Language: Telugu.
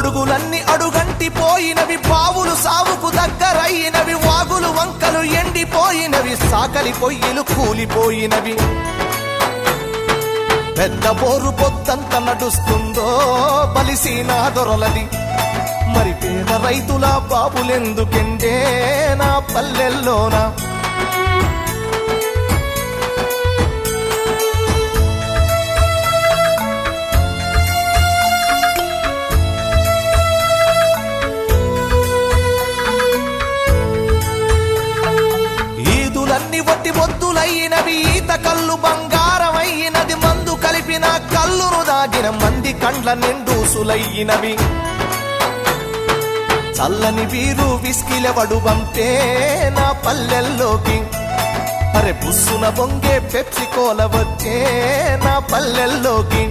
గొడుగులన్నీ అడుగంటి పోయినవి, బావులు సావుకు దగ్గరైనవి, వాగులు వంకలు ఎండిపోయినవి, సాకలి పొయ్యిలు కూలిపోయినవి. పెద్ద బోరు పొద్దంత నడుస్తుందో బలిసీనా దొరలది, మరి పేద రైతుల బాబులెందుకెండే నా పల్లెల్లోనా. ఈదులన్నీ వట్టి మొద్దులైనవి, ఈత కళ్ళు బంగారమైనది, మందు కలిపిన కళ్ళును దాగిన మంది కండ్ల నిండూసులయ్యినవి. చల్లని వీరు విస్కిలెవడు పంపే నా పల్లెల్లోకి, అరే బుస్సున బొంగే పెప్సి కోల వచ్చే నా పల్లెల్లోకి.